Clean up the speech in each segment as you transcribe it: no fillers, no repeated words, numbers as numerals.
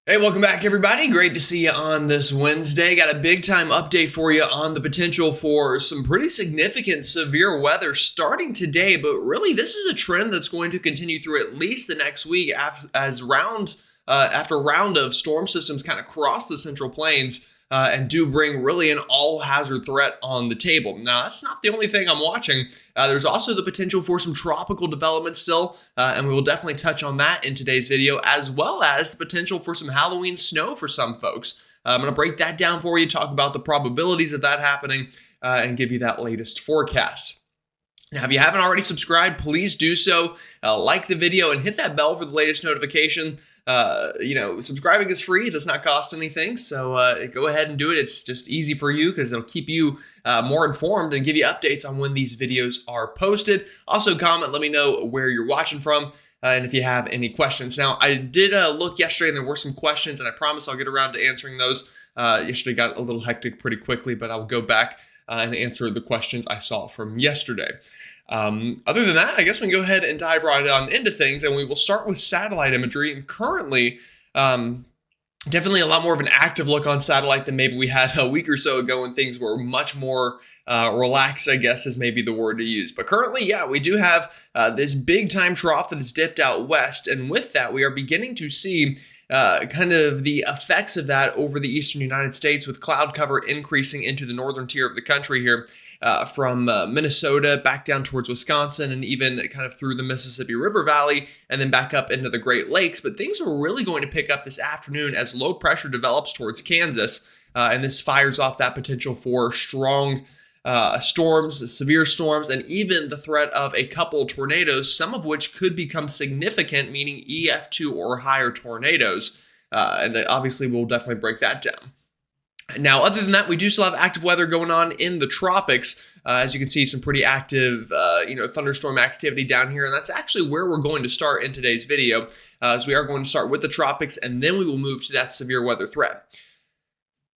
Hey, welcome back, everybody. Great to see you on this Wednesday. Got a big time update for you on the potential for some pretty significant severe weather starting today. But really, this is a trend that's going to continue through at least the next week after round of storm systems kind of cross the central plains. And do bring really an all hazard threat on the table. Now, that's not the only thing I'm watching. There's also the potential for some tropical development still, and we will definitely touch on that in today's video, as well as the potential for some Halloween snow for some folks. I'm going to break that down for you, talk about the probabilities of that happening, and give you that latest forecast. Now, if you haven't already subscribed, please do so. Like the video and hit that bell for the latest notification. Subscribing is free. It does not cost anything. So go ahead and do it. It's just easy for you because it'll keep you more informed and give you updates on when these videos are posted. Also comment, let me know where you're watching from and if you have any questions. Now, I did look yesterday and there were some questions and I promise I'll get around to answering those. Yesterday got a little hectic pretty quickly, but I'll go back and answer the questions I saw from yesterday. Other than that, I guess we can go ahead and dive right on into things, and we will start with satellite imagery. And currently, definitely a lot more of an active look on satellite than maybe we had a week or so ago when things were much more relaxed, I guess is maybe the word to use. But currently, yeah, we do have this big time trough that has dipped out west, and with that, we are beginning to see kind of the effects of that over the eastern United States, with cloud cover increasing into the northern tier of the country here. From Minnesota back down towards Wisconsin and even kind of through the Mississippi River Valley and then back up into the Great Lakes. But things are really going to pick up this afternoon as low pressure develops towards Kansas. And this fires off that potential for strong storms, severe storms, and even the threat of a couple tornadoes, some of which could become significant, meaning EF2 or higher tornadoes. And obviously we'll definitely break that down. Now, other than that, we do still have active weather going on in the tropics. As you can see, some pretty active, thunderstorm activity down here. And that's actually where we're going to start in today's video. So we are going to start with the tropics, and then we will move to that severe weather threat.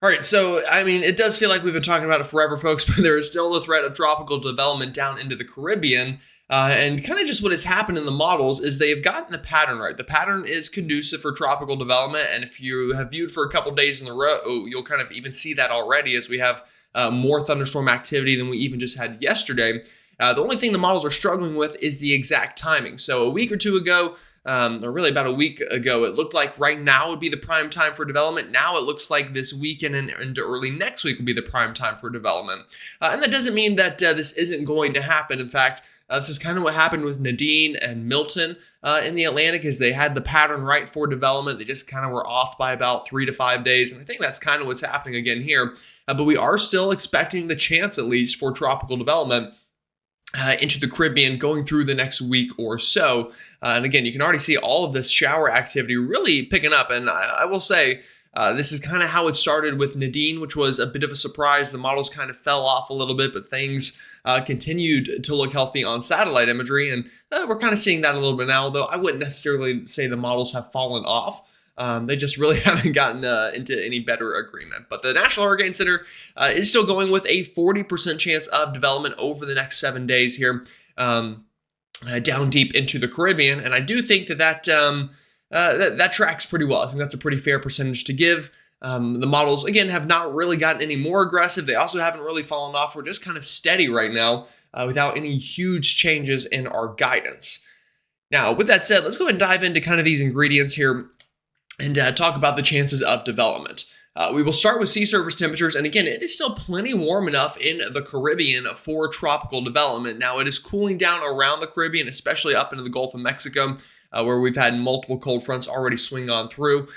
All right, so, I mean, it does feel like we've been talking about it forever, folks, but there is still the threat of tropical development down into the Caribbean. And kind of just what has happened in the models is they have gotten the pattern right. The pattern is conducive for tropical development, and if you have viewed for a couple days in a row, you'll kind of even see that already as we have more thunderstorm activity than we even just had yesterday. The only thing the models are struggling with is the exact timing. So a week or two ago, or really about a week ago, it looked like right now would be the prime time for development. Now it looks like this weekend and into early next week will be the prime time for development. And that doesn't mean that this isn't going to happen. In fact, this is kind of what happened with Nadine and Milton in the Atlantic, is they had the pattern right for development. They just kind of were off by about 3 to 5 days. And I think that's kind of what's happening again here. But we are still expecting the chance, at least, for tropical development into the Caribbean going through the next week or so. And again, you can already see all of this shower activity really picking up. And I will say, this is kind of how it started with Nadine, which was a bit of a surprise. The models kind of fell off a little bit, but things continued to look healthy on satellite imagery. And we're kind of seeing that a little bit now, though I wouldn't necessarily say the models have fallen off. They just really haven't gotten into any better agreement. But the National Hurricane Center is still going with a 40% chance of development over the next 7 days here, down deep into the Caribbean. And I do think that that tracks pretty well. I think that's a pretty fair percentage to give. The models, again, have not really gotten any more aggressive. They also haven't really fallen off. We're just kind of steady right now without any huge changes in our guidance. Now, with that said, let's go ahead and dive into kind of these ingredients here and talk about the chances of development. We will start with sea surface temperatures, and again, it is still plenty warm enough in the Caribbean for tropical development. Now, it is cooling down around the Caribbean, especially up into the Gulf of Mexico, where we've had multiple cold fronts already swing on through.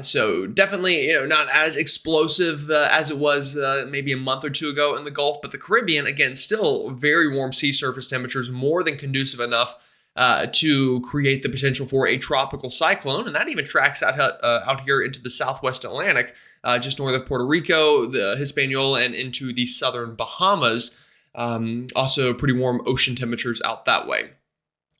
So definitely, not as explosive as it was maybe a month or two ago in the Gulf, but the Caribbean, again, still very warm sea surface temperatures, more than conducive enough to create the potential for a tropical cyclone. And that even tracks out here into the southwest Atlantic, just north of Puerto Rico, the Hispaniola, and into the southern Bahamas. Also pretty warm ocean temperatures out that way.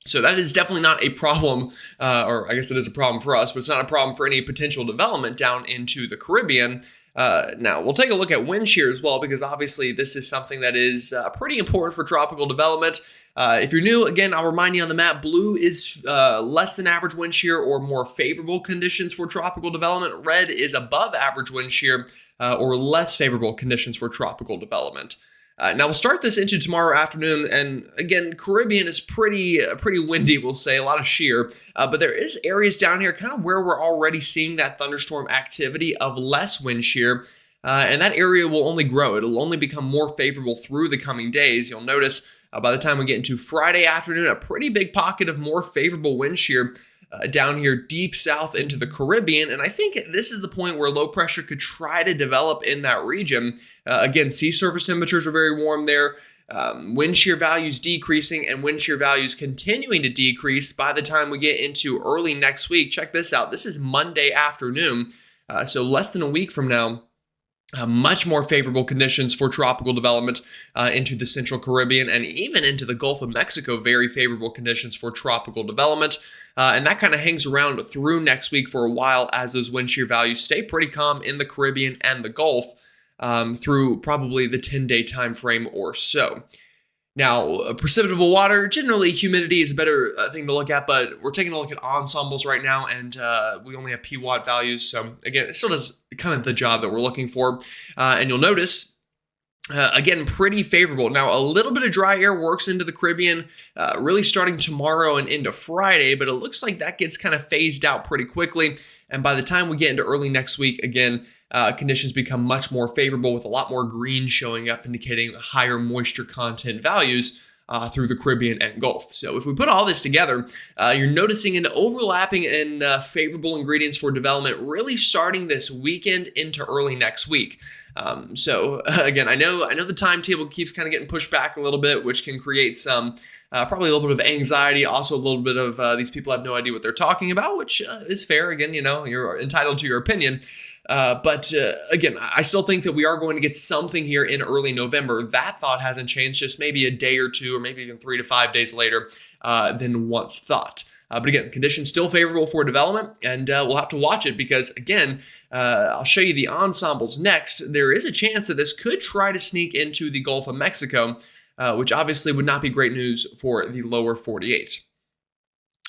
So that is definitely not a problem, or I guess it is a problem for us, but it's not a problem for any potential development down into the Caribbean. Now, we'll take a look at wind shear as well, because obviously this is something that is pretty important for tropical development. If you're new, again, I'll remind you on the map, blue is less than average wind shear or more favorable conditions for tropical development. Red is above average wind shear or less favorable conditions for tropical development. Now we'll start this into tomorrow afternoon, and again, Caribbean is pretty windy, we'll say, a lot of shear, but there is areas down here kind of where we're already seeing that thunderstorm activity of less wind shear, and that area will only grow. It'll only become more favorable through the coming days. You'll notice by the time we get into Friday afternoon, a pretty big pocket of more favorable wind shear down here deep south into the Caribbean, and I think this is the point where low pressure could try to develop in that region. Again, sea surface temperatures are very warm there, wind shear values decreasing, and wind shear values continuing to decrease by the time we get into early next week. Check this out. This is Monday afternoon, so less than a week from now. Much more favorable conditions for tropical development into the central Caribbean and even into the Gulf of Mexico. Very favorable conditions for tropical development. And that kind of hangs around through next week for a while as those wind shear values stay pretty calm in the Caribbean and the Gulf through probably the 10-day time frame or so. Now, precipitable water, generally humidity is a better thing to look at, but we're taking a look at ensembles right now, and we only have PWatt values. So again, it still does kind of the job that we're looking for. And you'll notice, again, pretty favorable. Now, a little bit of dry air works into the Caribbean, really starting tomorrow and into Friday, but it looks like that gets kind of phased out pretty quickly. And by the time we get into early next week, again, conditions become much more favorable with a lot more green showing up, indicating higher moisture content values through the Caribbean and Gulf. So if we put all this together, you're noticing an overlapping and favorable ingredients for development really starting this weekend into early next week. So again, I know the timetable keeps kind of getting pushed back a little bit, which can create some probably a little bit of anxiety, also a little bit of these people have no idea what they're talking about, which is fair. Again, you're entitled to your opinion. But again, I still think that we are going to get something here in early November. That thought hasn't changed, just maybe a day or two, or maybe even 3 to 5 days later than once thought. But again, conditions still favorable for development, and we'll have to watch it because, again, I'll show you the ensembles next. There is a chance that this could try to sneak into the Gulf of Mexico, which obviously would not be great news for the lower 48.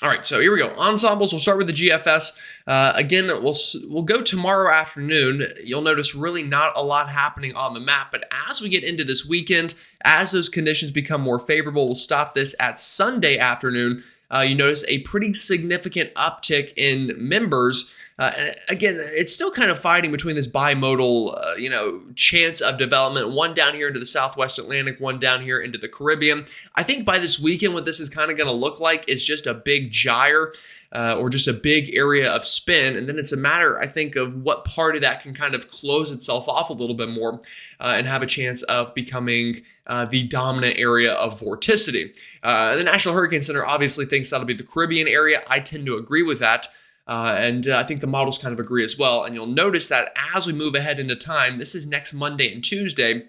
All right, so here we go. Ensembles, we'll start with the GFS. Again, we'll go tomorrow afternoon. You'll notice really not a lot happening on the map, but as we get into this weekend, as those conditions become more favorable, we'll stop this at Sunday afternoon. You notice a pretty significant uptick in members. And again, it's still kind of fighting between this bimodal, chance of development. One down here into the Southwest Atlantic, one down here into the Caribbean. I think by this weekend, what this is kind of going to look like is just a big gyre or just a big area of spin. And then it's a matter, I think, of what part of that can kind of close itself off a little bit more and have a chance of becoming the dominant area of vorticity. The National Hurricane Center obviously thinks that'll be the Caribbean area. I tend to agree with that. And I think the models kind of agree as well. And you'll notice that as we move ahead into time, this is next Monday and Tuesday,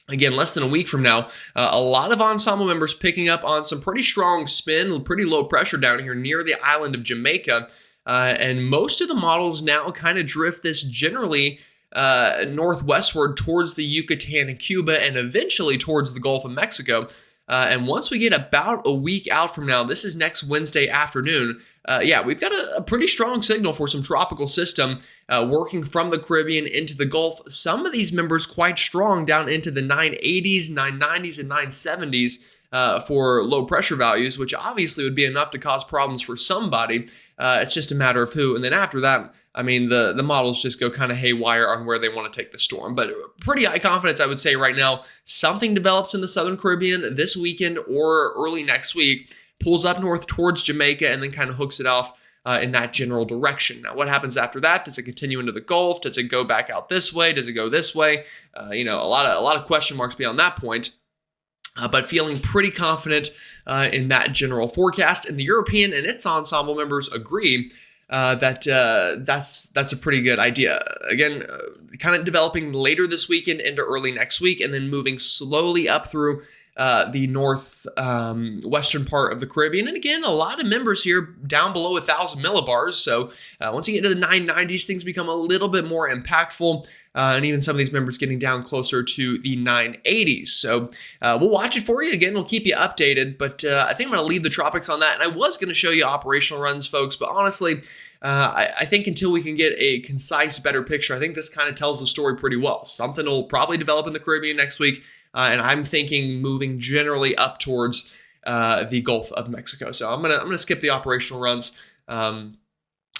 again, less than a week from now, a lot of ensemble members picking up on some pretty strong spin, pretty low pressure down here near the island of Jamaica. And most of the models now kind of drift this generally northwestward towards the Yucatan and Cuba and eventually towards the Gulf of Mexico. And once we get about a week out from now, this is next Wednesday afternoon, we've got a pretty strong signal for some tropical system working from the Caribbean into the Gulf. Some of these members quite strong down into the 980s, 990s, and 970s for low pressure values, which obviously would be enough to cause problems for somebody. It's just a matter of who. And then after that, I mean, the models just go kind of haywire on where they want to take the storm. But pretty high confidence, I would say right now, something develops in the Southern Caribbean this weekend or early next week, pulls up north towards Jamaica, and then kind of hooks it off in that general direction. Now, what happens after that? Does it continue into the Gulf? Does it go back out this way? Does it go this way? A lot of question marks beyond that point. But feeling pretty confident in that general forecast. And the European and its ensemble members agree that's a pretty good idea. Again, kind of developing later this weekend into early next week, and then moving slowly up through the north western part of the Caribbean. And again, a lot of members here down below 1,000 millibars. So once you get to the 990s, things become a little bit more impactful. And even some of these members getting down closer to the 980s. So we'll watch it for you. Again, we'll keep you updated. But I think I'm going to leave the tropics on that. And I was going to show you operational runs, folks. But honestly, I think until we can get a concise, better picture, I think this kind of tells the story pretty well. Something will probably develop in the Caribbean next week. And I'm thinking moving generally up towards the Gulf of Mexico. So I'm gonna skip the operational runs.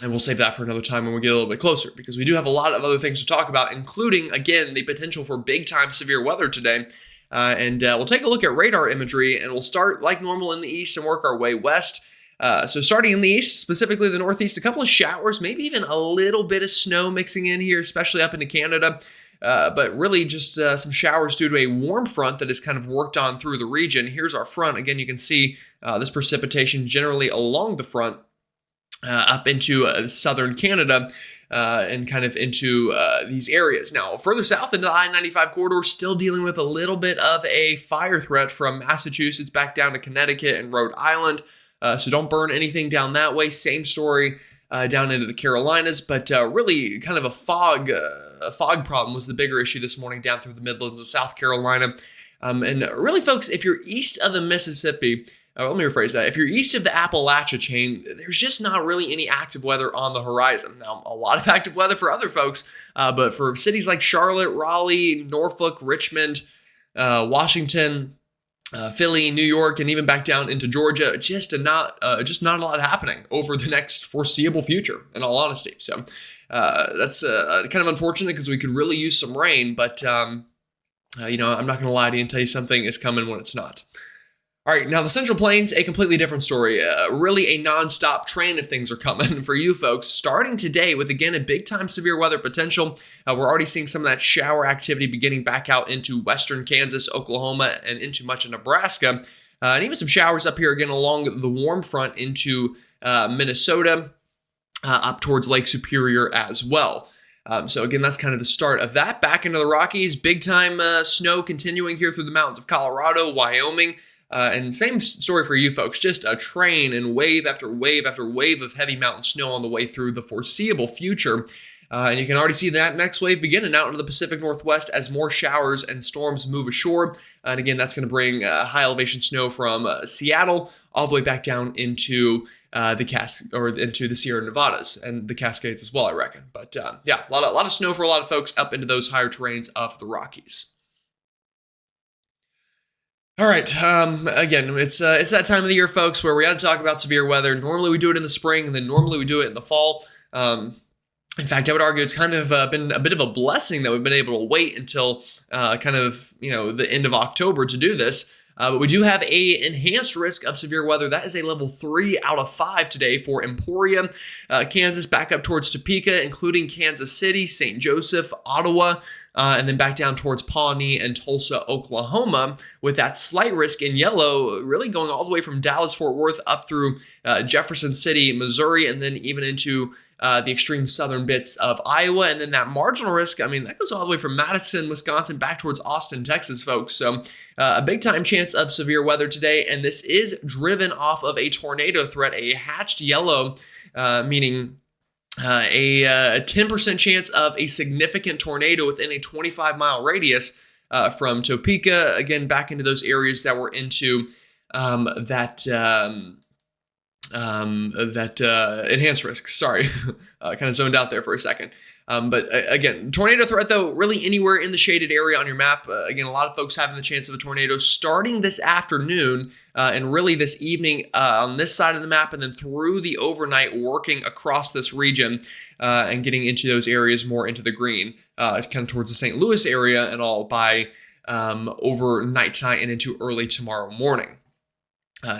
And we'll save that for another time when we get a little bit closer, because we do have a lot of other things to talk about, including, again, the potential for big-time severe weather today. And we'll take a look at radar imagery, and we'll start like normal in the east and work our way west. So starting in the east, specifically the northeast, a couple of showers, maybe even a little bit of snow mixing in here, especially up into Canada. But really just some showers due to a warm front that has kind of worked on through the region. Here's our front. Again, you can see this precipitation generally along the front. Up into southern Canada and kind of into these areas. Now, further south into the I-95 corridor, still dealing with a little bit of a fire threat from Massachusetts back down to Connecticut and Rhode Island. So don't burn anything down that way. Same story down into the Carolinas, but really kind of a fog problem was the bigger issue this morning down through the Midlands of South Carolina. And really, folks, if you're east of the Mississippi, let me rephrase that. If you're east of the Appalachia chain, there's just not really any active weather on the horizon. Now, a lot of active weather for other folks, but for cities like Charlotte, Raleigh, Norfolk, Richmond, Washington, Philly, New York, and even back down into Georgia, just not a lot happening over the next foreseeable future, in all honesty. So that's kind of unfortunate, because we could really use some rain, but I'm not going to lie to you and tell you something is coming when it's not. All right, now the Central Plains, a completely different story. Really a nonstop train of things are coming for you folks, starting today with, again, a big-time severe weather potential. We're already seeing some of that shower activity beginning back out into western Kansas, Oklahoma, and into much of Nebraska. And even some showers up here, again, along the warm front into Minnesota, up towards Lake Superior as well. So again, that's kind of the start of that. Back into the Rockies, big-time snow continuing here through the mountains of Colorado, Wyoming. And same story for you folks, just a train and wave after wave after wave of heavy mountain snow on the way through the foreseeable future. And you can already see that next wave beginning out into the Pacific Northwest as more showers and storms move ashore. And again, that's going to bring high elevation snow from Seattle all the way back down into into the Sierra Nevadas and the Cascades as well, I reckon. But yeah, a lot of snow for a lot of folks up into those higher terrains of the Rockies. All right, again, it's that time of the year, folks, where we got to talk about severe weather. Normally we do it in the spring, and then normally we do it in the fall. In fact, I would argue it's kind of been a bit of a blessing that we've been able to wait until the end of October to do this. But we do have a enhanced risk of severe weather. That is a level 3 out of 5 today for Emporia, Kansas, back up towards Topeka, including Kansas City, St. Joseph, Ottawa, and then back down towards Pawnee and Tulsa, Oklahoma, with that slight risk in yellow, really going all the way from Dallas-Fort Worth up through Jefferson City, Missouri, and then even into the extreme southern bits of Iowa. And then that marginal risk, I mean, that goes all the way from Madison, Wisconsin, back towards Austin, Texas, folks. So a big-time chance of severe weather today, and this is driven off of a tornado threat, a hatched yellow, meaning a 10% chance of a significant tornado within a 25-mile radius from Topeka, again, back into those areas that were into that enhanced risk. Sorry, kind of zoned out there for a second. But again, tornado threat, though, really anywhere in the shaded area on your map. Again, a lot of folks having the chance of a tornado starting this afternoon and really this evening on this side of the map, and then through the overnight working across this region and getting into those areas more into the green, kind of towards the St. Louis area and all by overnight tonight and into early tomorrow morning.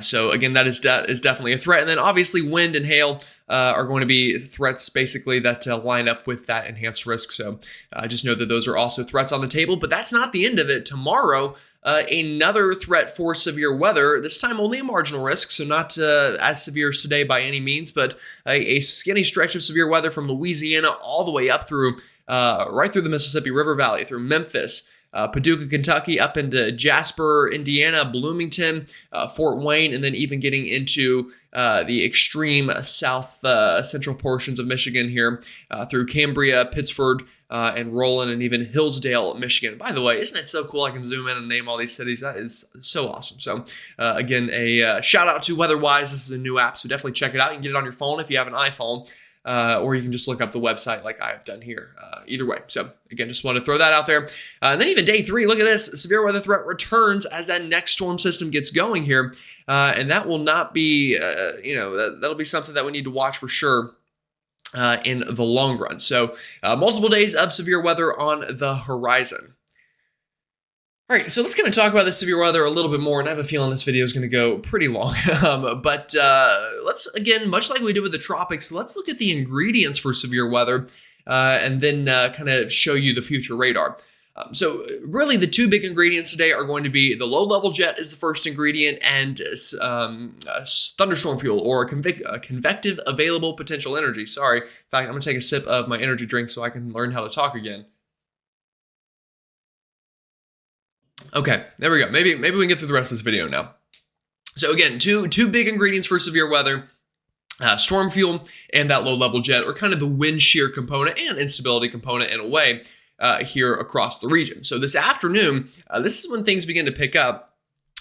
So again, that is definitely a threat. And then obviously wind and hail are going to be threats basically that line up with that enhanced risk. So just know that those are also threats on the table, but that's not the end of it. Tomorrow, another threat for severe weather, this time only a marginal risk, so not as severe as today by any means, but a skinny stretch of severe weather from Louisiana all the way up through right through the Mississippi River Valley, through Memphis, Paducah, Kentucky, up into Jasper, Indiana, Bloomington, Fort Wayne, and then even getting into the extreme south central portions of Michigan here through Cambria, Pittsford, and Roland, and even Hillsdale, Michigan. By the way, isn't it so cool I can zoom in and name all these cities? That is so awesome. So again, a shout out to WeatherWise. This is a new app, so definitely check it out. You can get it on your phone if you have an iPhone. Or you can just look up the website like I have done here. Either way. So again, just wanted to throw that out there. And then even day 3, look at this. Severe weather threat returns as that next storm system gets going here. And that will not be, that'll be something that we need to watch for sure in the long run. So multiple days of severe weather on the horizon. All right, so let's kind of talk about the severe weather a little bit more, and I have a feeling this video is going to go pretty long. But let's, again, much like we did with the tropics, let's look at the ingredients for severe weather and then kind of show you the future radar. So really the 2 big ingredients today are going to be the low-level jet is the first ingredient, and thunderstorm fuel, or convective available potential energy. Sorry, in fact, I'm going to take a sip of my energy drink so I can learn how to talk again. Okay, there we go. Maybe we can get through the rest of this video now. So again, two big ingredients for severe weather, storm fuel and that low-level jet, or kind of the wind shear component and instability component in a way here across the region. So this afternoon, this is when things begin to pick up.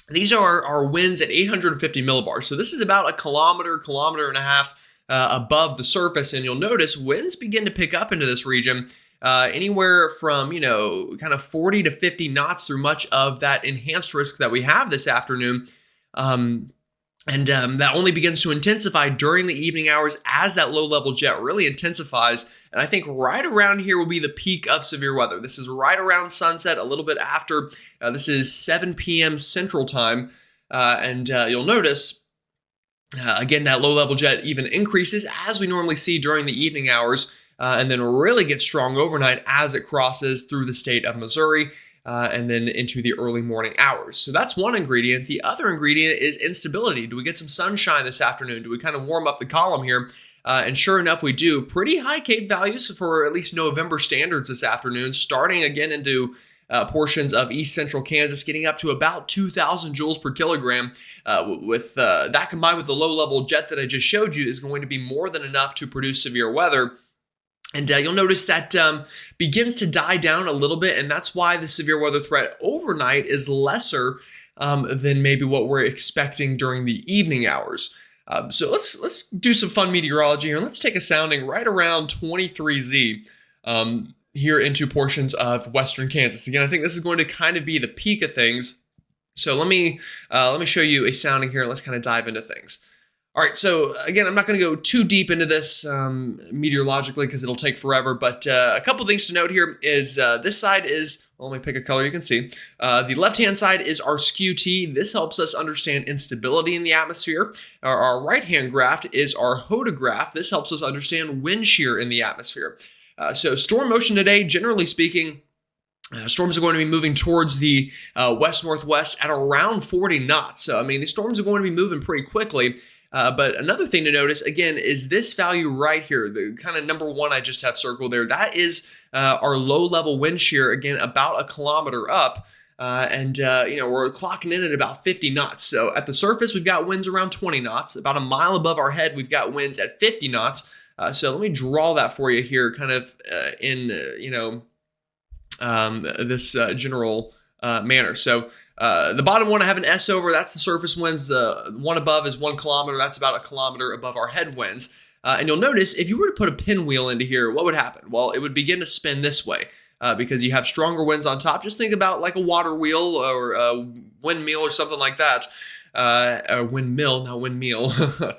These are our winds at 850 millibars. So this is about a kilometer and a half above the surface, and you'll notice winds begin to pick up into this region. Anywhere from, kind of 40 to 50 knots through much of that enhanced risk that we have this afternoon. That only begins to intensify during the evening hours as that low-level jet really intensifies. And I think right around here will be the peak of severe weather. This is right around sunset, a little bit after. This is 7 p.m. Central Time. You'll notice, again, that low-level jet even increases as we normally see during the evening hours. And then really get strong overnight as it crosses through the state of Missouri and then into the early morning hours. So that's one ingredient. The other ingredient is instability. Do we get some sunshine this afternoon? Do we kind of warm up the column here? And sure enough, we do. Pretty high CAPE values for at least November standards this afternoon, starting again into portions of east central Kansas, getting up to about 2,000 joules per kilogram. With that combined with the low-level jet that I just showed you is going to be more than enough to produce severe weather. And you'll notice that begins to die down a little bit, and that's why the severe weather threat overnight is lesser than maybe what we're expecting during the evening hours. So let's do some fun meteorology here. Let's take a sounding right around 23Z here into portions of western Kansas. Again, I think this is going to kind of be the peak of things. So let me show you a sounding here, and let's kind of dive into things. All right, so again, I'm not going to go too deep into this meteorologically because it'll take forever, but a couple things to note here is this side is, well, let me pick a color you can see. The left-hand side is our skew T. This helps us understand instability in the atmosphere. Our right-hand graph is our hodograph. This helps us understand wind shear in the atmosphere. So storm motion today, generally speaking, storms are going to be moving towards the west-northwest at around 40 knots. So, I mean, these storms are going to be moving pretty quickly. But another thing to notice, again, is this value right here, the kind of number 1 I just have circled there. That is our low-level wind shear, again, about a kilometer up. We're clocking in at about 50 knots. So at the surface, we've got winds around 20 knots. About a mile above our head, we've got winds at 50 knots. So let me draw that for you here, kind of in this general manner. So the bottom one I have an S over, that's the surface winds. The one above is 1 kilometer. That's about a kilometer above our headwinds. And you'll notice if you were to put a pinwheel into here, what would happen? Well, it would begin to spin this way because you have stronger winds on top. Just think about like a water wheel or a windmill or something like that. A windmill, not windmeal.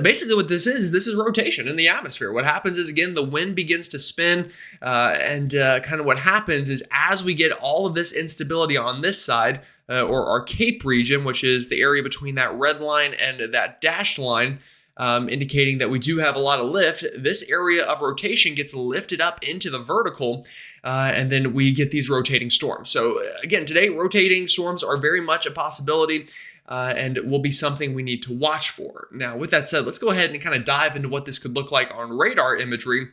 Basically what this is rotation in the atmosphere. What happens is, again, the wind begins to spin, kind of what happens is as we get all of this instability on this side, or our CAPE region, which is the area between that red line and that dashed line, indicating that we do have a lot of lift, this area of rotation gets lifted up into the vertical, and then we get these rotating storms. So again, today, rotating storms are very much a possibility. And will be something we need to watch for. Now, with that said, let's go ahead and kind of dive into what this could look like on radar imagery.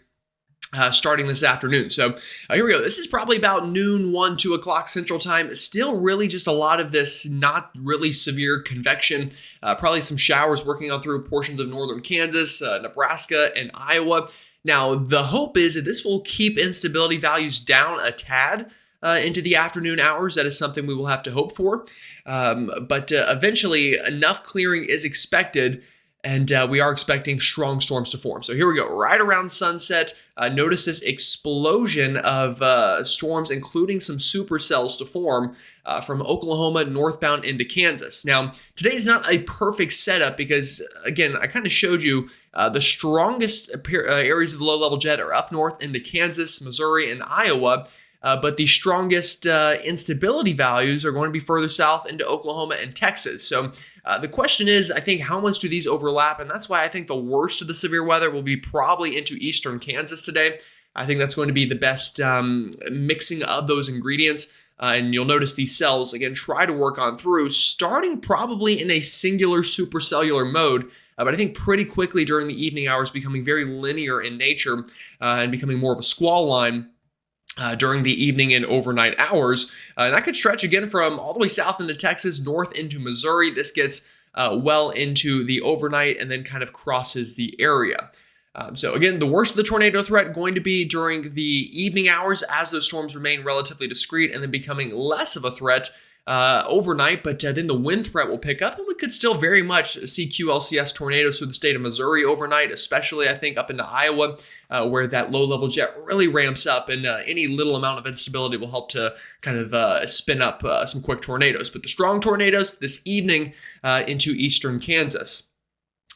starting this afternoon. So here we go. This is probably about noon, 1, 2 o'clock Central Time. Still really just a lot of this not really severe convection. Probably some showers working on through portions of northern Kansas, Nebraska, and Iowa. Now, the hope is that this will keep instability values down a tad into the afternoon hours. That is something we will have to hope for. But eventually, enough clearing is expected, and we are expecting strong storms to form. So here we go. Right around sunset, notice this explosion of storms, including some supercells to form from Oklahoma northbound into Kansas. Now, today's not a perfect setup because, again, I kind of showed you the strongest areas of the low-level jet are up north into Kansas, Missouri, and Iowa. But the strongest instability values are going to be further south into Oklahoma and Texas. So the question is, I think, how much do these overlap? And that's why I think the worst of the severe weather will be probably into eastern Kansas today. I think that's going to be the best mixing of those ingredients. And you'll notice these cells, again, try to work on through, starting probably in a singular supercellular mode. But I think pretty quickly during the evening hours becoming very linear in nature and becoming more of a squall line during the evening and overnight hours. And that could stretch again from all the way south into Texas, north into Missouri. This gets well into the overnight and then kind of crosses the area. So again, the worst of the tornado threat going to be during the evening hours as those storms remain relatively discreet and then becoming less of a threat overnight, but then the wind threat will pick up and we could still very much see QLCS tornadoes through the state of Missouri overnight, especially I think up into Iowa where that low-level jet really ramps up and any little amount of instability will help to kind of spin up some quick tornadoes. But the strong tornadoes this evening into eastern Kansas.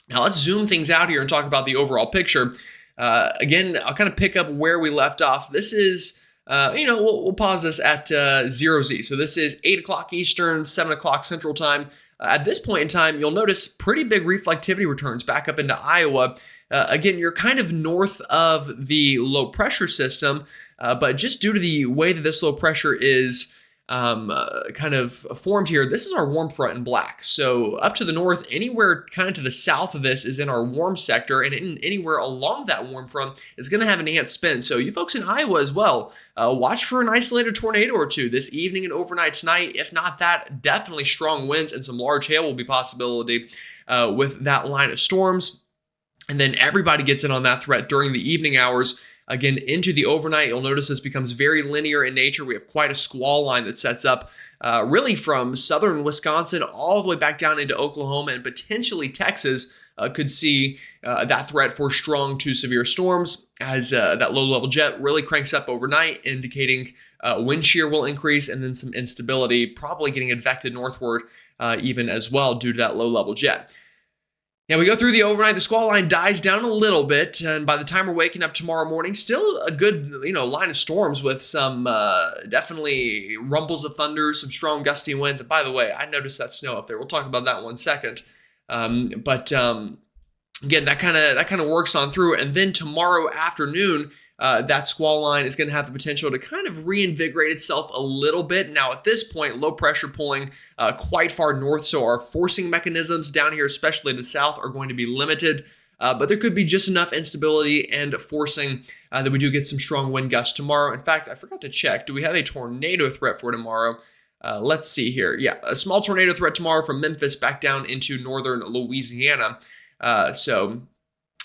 Now let's zoom things out here and talk about the overall picture. Again, I'll kind of pick up where we left off. This is we'll pause this at 0Z. So this is 8 o'clock Eastern, 7 o'clock Central Time. At this point in time, you'll notice pretty big reflectivity returns back up into Iowa. Again, you're kind of north of the low pressure system, but just due to the way that this low pressure is kind of formed here, this is our warm front in black. So up to the north, anywhere kind of to the south of this is in our warm sector, and anywhere along that warm front is going to have an enhanced spin. So you folks in Iowa as well, watch for an isolated tornado or two this evening and overnight tonight. If not that, definitely strong winds and some large hail will be possibility with that line of storms. And then everybody gets in on that threat during the evening hours. Again, into the overnight, you'll notice this becomes very linear in nature. We have quite a squall line that sets up really from southern Wisconsin all the way back down into Oklahoma and potentially Texas could see that threat for strong to severe storms as that low-level jet really cranks up overnight, indicating wind shear will increase and then some instability, probably getting advected northward even as well due to that low-level jet. Now we go through the overnight, the squall line dies down a little bit, and by the time we're waking up tomorrow morning, still a good line of storms with some definitely rumbles of thunder, some strong gusty winds. And by the way, I noticed that snow up there. We'll talk about that in 1 second. Again, that kind of works on through, and then tomorrow afternoon, that squall line is going to have the potential to kind of reinvigorate itself a little bit. Now, at this point, low pressure pulling quite far north, so our forcing mechanisms down here, especially to the south, are going to be limited. But there could be just enough instability and forcing that we do get some strong wind gusts tomorrow. In fact, I forgot to check. Do we have a tornado threat for tomorrow? Let's see here. Yeah, a small tornado threat tomorrow from Memphis back down into northern Louisiana. So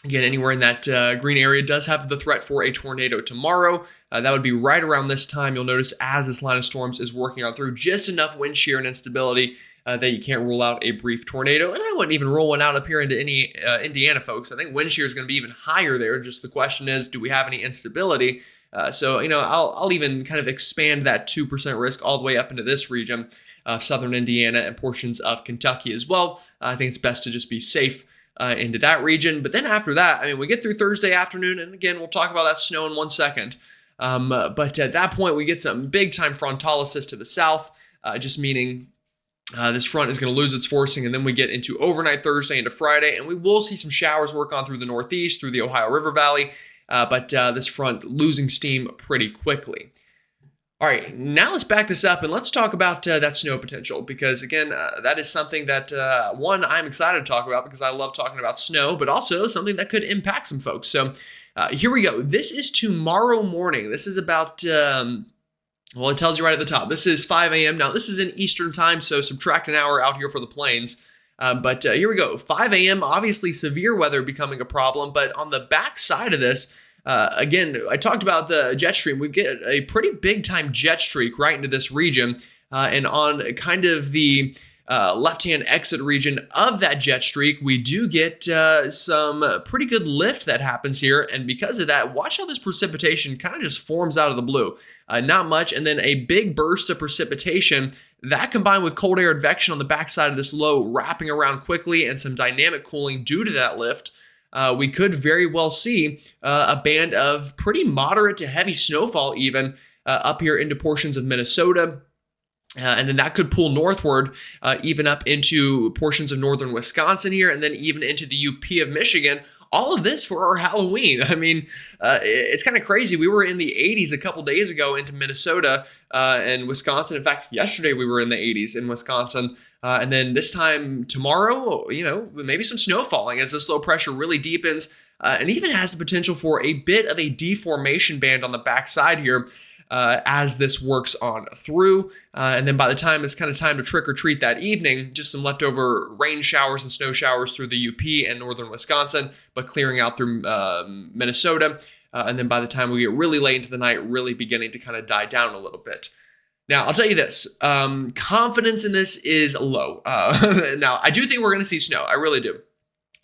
again, anywhere in that green area does have the threat for a tornado tomorrow. That would be right around this time. You'll notice as this line of storms is working on through, just enough wind shear and instability that you can't rule out a brief tornado. And I wouldn't even roll one out up here into any Indiana, folks. I think wind shear is going to be even higher there. Just the question is, do we have any instability? I'll even kind of expand that 2% risk all the way up into this region, southern Indiana and portions of Kentucky as well. I think it's best to just be safe into that region. But then after that, I mean, we get through Thursday afternoon, and again, we'll talk about that snow in 1 second. But at that point, we get some big-time frontalysis to the south, just meaning this front is going to lose its forcing, and then we get into overnight Thursday into Friday, and we will see some showers work on through the northeast, through the Ohio River Valley, but this front losing steam pretty quickly. All right, now let's back this up and let's talk about that snow potential, because again, that is something that, one, I'm excited to talk about because I love talking about snow, but also something that could impact some folks. So Here we go. This is tomorrow morning. This is about, well, it tells you right at the top. This is 5 a.m. Now, this is in Eastern time, so subtract an hour out here for the plains. But here we go. 5 a.m., obviously severe weather becoming a problem, but on the back side of this, again, I talked about the jet stream. We get a pretty big time jet streak right into this region, and on kind of the left-hand exit region of that jet streak, we do get some pretty good lift that happens here. And because of that, watch how this precipitation kind of just forms out of the blue. Not much, and then a big burst of precipitation. That combined with cold air advection on the backside of this low wrapping around quickly and some dynamic cooling due to that lift, we could very well see a band of pretty moderate to heavy snowfall even up here into portions of Minnesota. And then that could pull northward, even up into portions of northern Wisconsin here, and then even into the UP of Michigan. All of this for our Halloween. I mean, it's kind of crazy. We were in the 80s a couple days ago into Minnesota and Wisconsin. In fact, yesterday we were in the 80s in Wisconsin. And then this time tomorrow, maybe some snow falling as this low pressure really deepens and even has the potential for a bit of a deformation band on the backside here. As this works on through. And then by the time it's kind of time to trick or treat that evening, just some leftover rain showers and snow showers through the UP and northern Wisconsin, but clearing out through Minnesota. And then by the time we get really late into the night, really beginning to kind of die down a little bit. Now, I'll tell you this, confidence in this is low. Now, I do think we're going to see snow. I really do.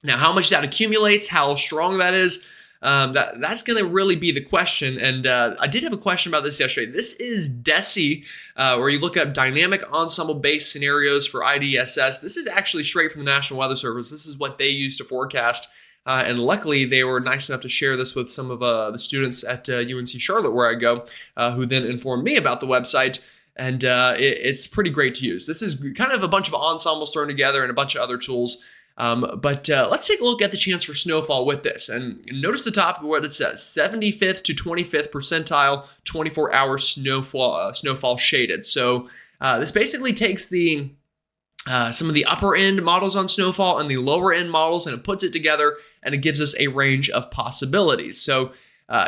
Now, how much that accumulates, how strong that is, that's going to really be the question. And I did have a question about this yesterday. This is DESI, where you look up dynamic ensemble-based scenarios for IDSS. This is actually straight from the National Weather Service. This is what they use to forecast. And luckily, they were nice enough to share this with some of the students at UNC Charlotte, where I go, who then informed me about the website. And it's pretty great to use. This is kind of a bunch of ensembles thrown together and a bunch of other tools. But let's take a look at the chance for snowfall with this. And notice the top of what it says, 75th to 25th percentile, 24-hour snowfall shaded. So this basically takes the some of the upper end models on snowfall and the lower end models, and it puts it together, and it gives us a range of possibilities. So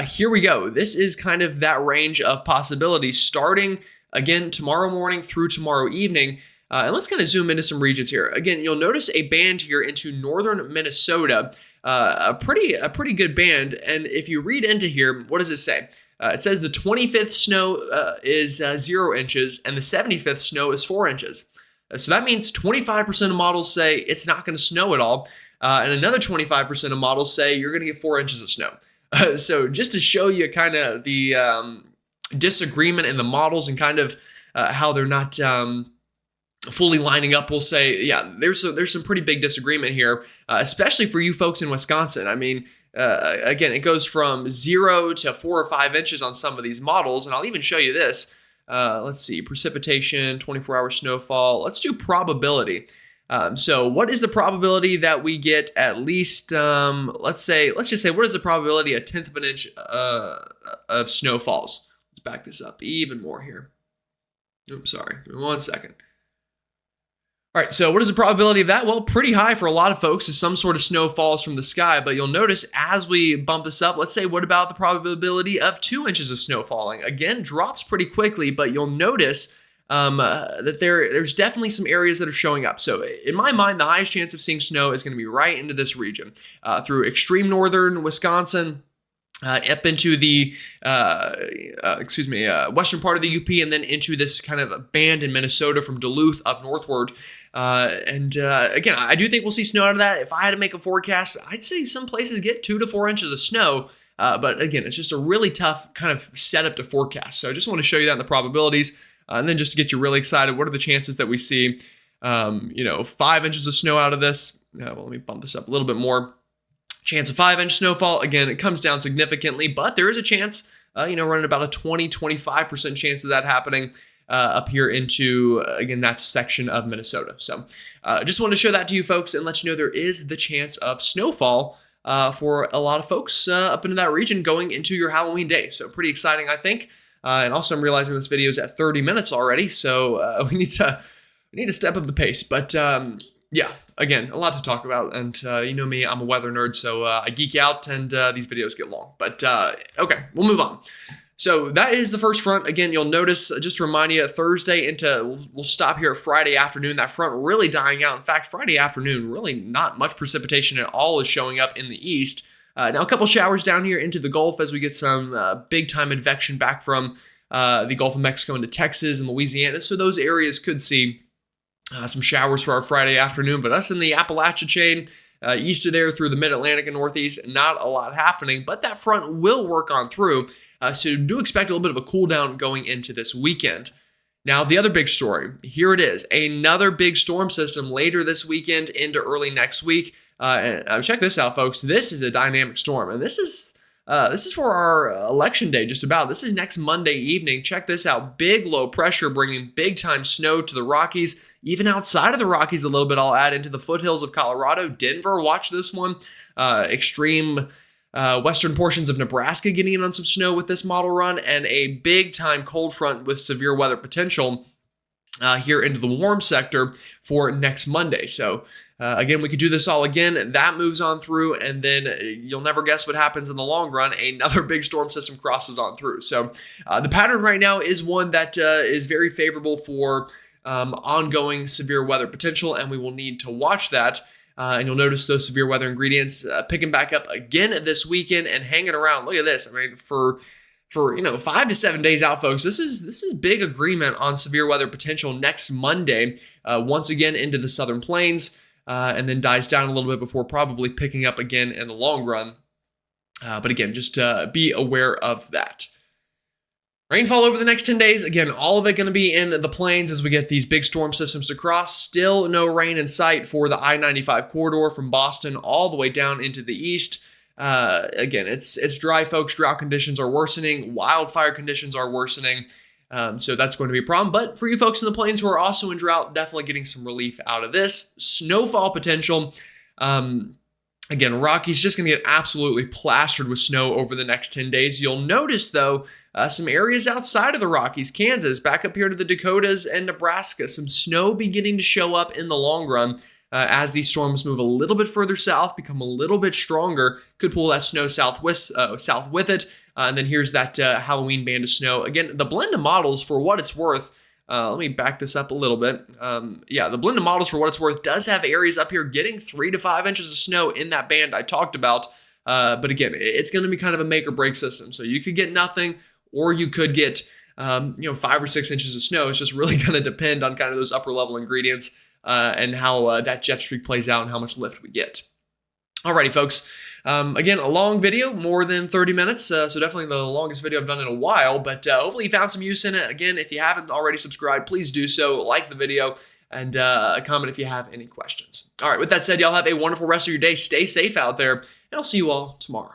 here we go. This is kind of that range of possibilities starting, again, tomorrow morning through tomorrow evening. And let's kind of zoom into some regions here. Again, you'll notice a band here into northern Minnesota, a pretty good band. And if you read into here, what does it say? It says the 25th snow is 0 inches and the 75th snow is 4 inches. So that means 25% of models say it's not going to snow at all. And another 25% of models say you're going to get 4 inches of snow. So just to show you kind of the disagreement in the models and kind of how they're not fully lining up, we'll say, yeah, there's some pretty big disagreement here, especially for you folks in Wisconsin. I mean, again, it goes from 0 to 4 or 5 inches on some of these models, and I'll even show you this. Let's see, precipitation, 24-hour snowfall. Let's do probability. So what is the probability that we get at least, let's just say, what is the probability a 1/10 of an inch of snow falls? Let's back this up even more here. Oops, sorry, give me 1 second. All right, so what is the probability of that? Well, pretty high for a lot of folks as some sort of snow falls from the sky, but you'll notice as we bump this up, let's say, what about the probability of 2 inches of snow falling? Again, drops pretty quickly, but you'll notice that there's definitely some areas that are showing up. So in my mind, the highest chance of seeing snow is going to be right into this region, through extreme northern Wisconsin, up into the western part of the UP, and then into this kind of band in Minnesota from Duluth up northward. Again, I do think we'll see snow out of that. If I had to make a forecast, I'd say some places get 2 to 4 inches of snow. But again, it's just a really tough kind of setup to forecast. So I just want to show you that in the probabilities. And then just to get you really excited, what are the chances that we see, 5 inches of snow out of this? Well, let me bump this up a little bit more. Chance of 5-inch snowfall. Again, it comes down significantly, but there is a chance, running about a 20-25% chance of that happening up here into, again, that section of Minnesota. So just wanted to show that to you folks and let you know there is the chance of snowfall for a lot of folks up into that region going into your Halloween day. So pretty exciting, I think. And also, I'm realizing this video is at 30 minutes already, so we need to step up the pace. But yeah, again, a lot to talk about, and you know me, I'm a weather nerd, so I geek out, and these videos get long. But okay, we'll move on. So that is the first front. Again, you'll notice, just to remind you, Thursday into, we'll stop here at Friday afternoon. That front really dying out. In fact, Friday afternoon, really not much precipitation at all is showing up in the east. Now, a couple showers down here into the Gulf as we get some big-time advection back from the Gulf of Mexico into Texas and Louisiana. So those areas could see some showers for our Friday afternoon. But us in the Appalachia chain, east of there through the Mid-Atlantic and Northeast, not a lot happening. But that front will work on through. So do expect a little bit of a cool down going into this weekend. Now, the other big story, here it is. Another big storm system later this weekend into early next week. And check this out, folks. This is a dynamic storm, and this is for our election day, just about. This is next Monday evening. Check this out. Big low pressure bringing big-time snow to the Rockies, even outside of the Rockies a little bit. I'll add into the foothills of Colorado. Denver, watch this one. Extreme western portions of Nebraska getting in on some snow with this model run, and a big-time cold front with severe weather potential here into the warm sector for next Monday. So again, we could do this all again. That moves on through, and then you'll never guess what happens in the long run. Another big storm system crosses on through. So the pattern right now is one that is very favorable for ongoing severe weather potential, and we will need to watch that. And you'll notice those severe weather ingredients picking back up again this weekend and hanging around. Look at this. I mean, for 5 to 7 days out, folks, this is big agreement on severe weather potential next Monday. Once again into the southern plains, and then dies down a little bit before probably picking up again in the long run. But again, just be aware of that. Rainfall over the next 10 days, again, all of it going to be in the plains as we get these big storm systems to cross. Still no rain in sight for the I-95 corridor from Boston all the way down into the east. Again, it's dry, folks. Drought conditions are worsening. Wildfire conditions are worsening. So that's going to be a problem. But for you folks in the plains who are also in drought, definitely getting some relief out of this. Snowfall potential. Again, Rockies just going to get absolutely plastered with snow over the next 10 days. You'll notice, though, some areas outside of the Rockies, Kansas, back up here to the Dakotas and Nebraska, some snow beginning to show up in the long run as these storms move a little bit further south, become a little bit stronger, could pull that snow south with it. And then here's that Halloween band of snow. Again, the blend of models, for what it's worth, let me back this up a little bit. Yeah, the blend of models, for what it's worth, does have areas up here getting 3 to 5 inches of snow in that band I talked about. But again, it's going to be kind of a make or break system. So you could get nothing, or you could get 5 or 6 inches of snow. It's just really going to depend on kind of those upper level ingredients and how that jet streak plays out and how much lift we get. Alrighty, folks. Again, a long video, more than 30 minutes, so definitely the longest video I've done in a while, but hopefully you found some use in it. Again, if you haven't already subscribed, please do so, like the video, and comment if you have any questions. All right, with that said, y'all have a wonderful rest of your day. Stay safe out there, and I'll see you all tomorrow.